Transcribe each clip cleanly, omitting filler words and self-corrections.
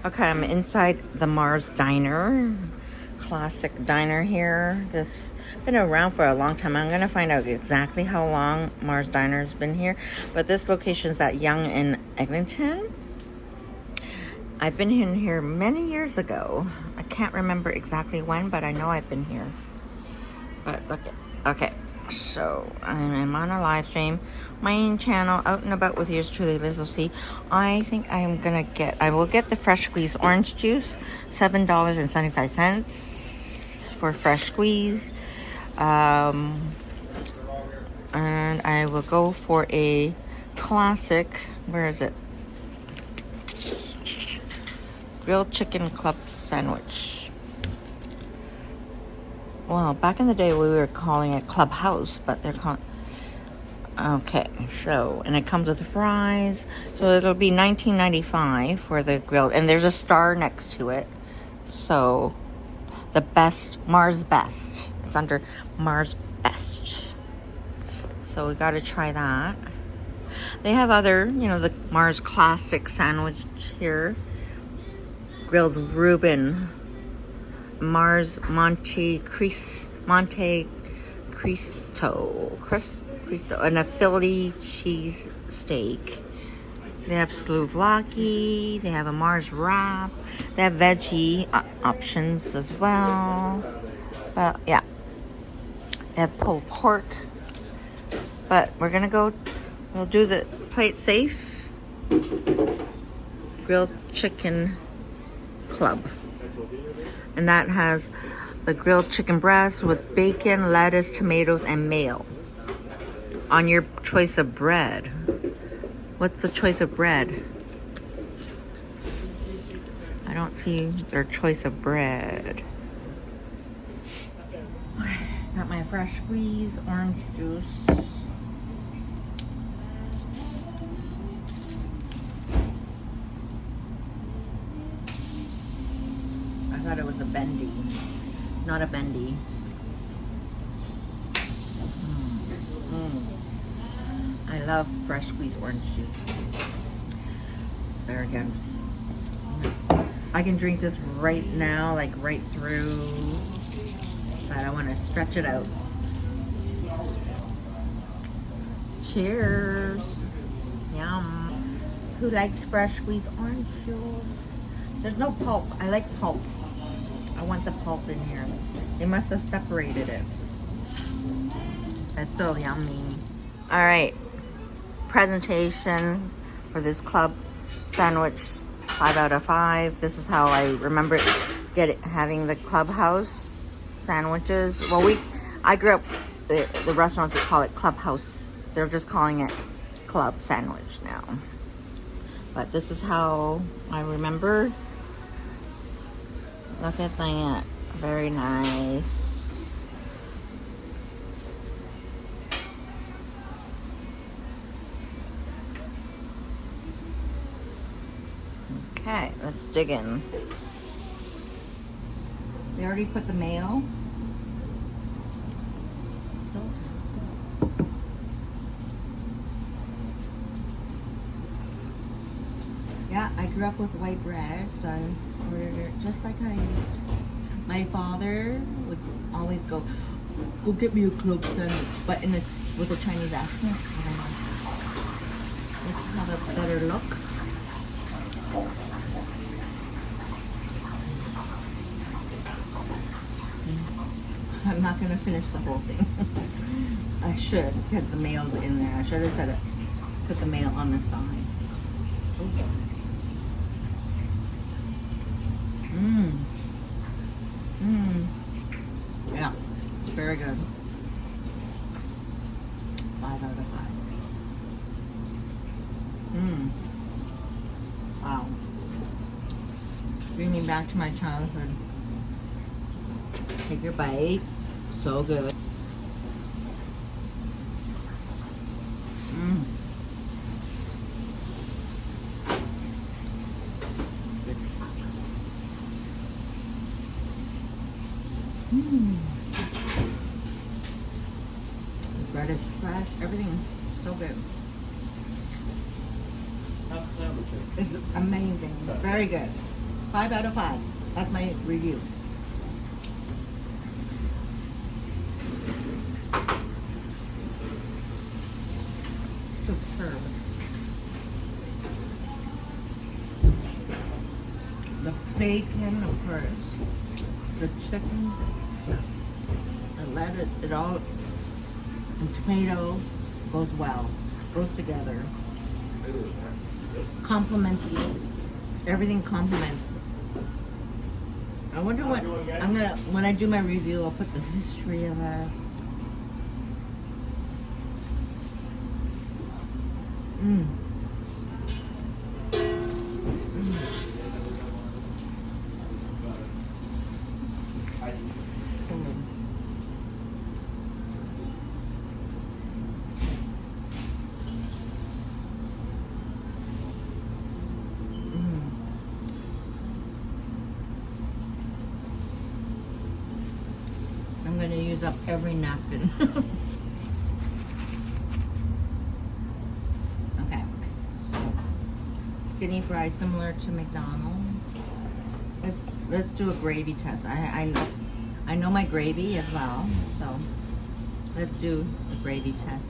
Okay, I'm inside the Mars Diner. Classic diner here. This been around for a long time. I'm gonna find out exactly how long Mars Diner's been here. But this location is at Yonge in Eglinton. I've been in here many years ago. I can't remember exactly when, but I know I've been here. But look at, okay, so I'm on a live stream. My channel, Out and About with yours truly, Liz OC. I think I will get the fresh squeeze orange juice, $7.75 for fresh squeeze. And I will go for a classic, where is it? Grilled chicken club sandwich. Well, back in the day we were calling it Clubhouse, but they're calling... Okay, so, and it comes with fries. So it'll be $19.95 for the grilled, and there's a star next to it. So, the best, Mars Best. It's under Mars Best. So we gotta try that. They have other, the Mars Classic sandwich here. Grilled Reuben, Mars Monte Cristo, and a Philly cheese steak. They have souvlaki. They have a Mars wrap. They have veggie options as well. Yeah, they have pulled pork. But we're gonna go. We'll do the play it safe. Grilled chicken club, and that has the grilled chicken breast with bacon, lettuce, tomatoes, and mayo. On your choice of bread. What's the choice of bread? I don't see their choice of bread. Got my fresh squeeze orange juice. I thought it was a bendy. Not a bendy. I love fresh squeezed orange juice. It's very good. I can drink this right now, like right through, but I want to stretch it out. Cheers. Yum. Who likes fresh squeezed orange juice? There's no pulp. I like pulp. I want the pulp in here. They must have separated it. That's still yummy. All right. Presentation for this club sandwich, 5 out of 5. This is how I remember having the clubhouse sandwiches. Well, I grew up, the restaurants would call it clubhouse. They're just calling it club sandwich now. But this is how I remember. Look at that. Very nice. Okay, let's dig in. They already put the mayo. Yeah, I grew up with white bread, so I ordered it just like I used to. My father would always go get me a club sandwich, but with a Chinese accent. I don't know. Let's have a better look. I'm not going to finish the whole thing. I should, because the mayo's in there. I should have said it. Put the mayo on the side. Yeah, very good. 5 out of 5. Wow. Bring me back to my childhood. Take your bite. So good. The bread is fresh. Everything so good. It's amazing. Very good. 5 out of 5. That's my review. Superb. The bacon, of course. The chicken. I let it all, and tomato goes well. Goes together. Complements you. Everything complements. I wonder what I'm gonna, when I do my review, I'll put the history of it. I'm going to use up every napkin. Okay. Skinny fries similar to McDonald's. Let's do a gravy test. I know my gravy as well, so let's do a gravy test.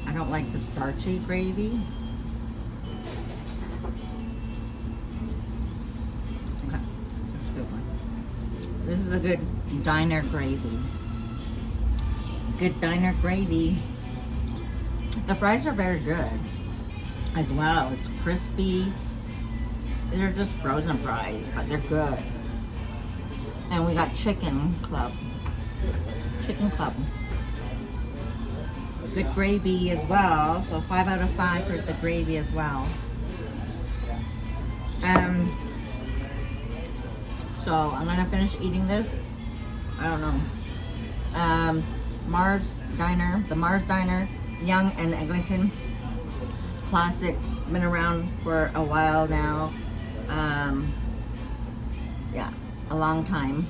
I don't like the starchy gravy. Okay, that's a good one. This is a good diner gravy. Good diner gravy. The fries are very good as well. It's crispy. They're just frozen fries, but they're good. And we got chicken club. Chicken club. The gravy as well. So 5 out of 5 for the gravy as well. So I'm gonna finish eating this. I don't know. Mars Diner, the Mars Diner, Yonge and Eglinton. Classic, been around for a while now. Yeah, a long time.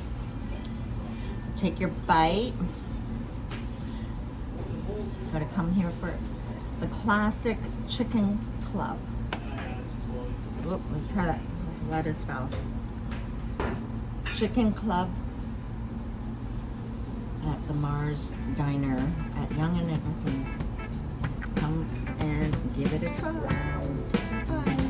So take your bite. Gotta come here for the classic chicken club. Whoop, let's try that. Lettuce fell. Chicken club at the Mars Diner at Yonge and Eglinton. Come and give it a try. Bye.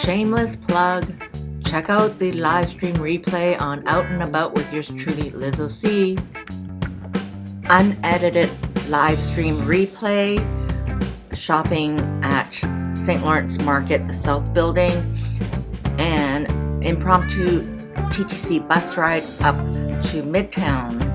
Shameless plug. Check out the live stream replay on Out and About with yours truly, Liz O.C. Unedited live stream replay. Shopping at St. Lawrence Market, the South Building. And impromptu TTC bus ride up to Midtown.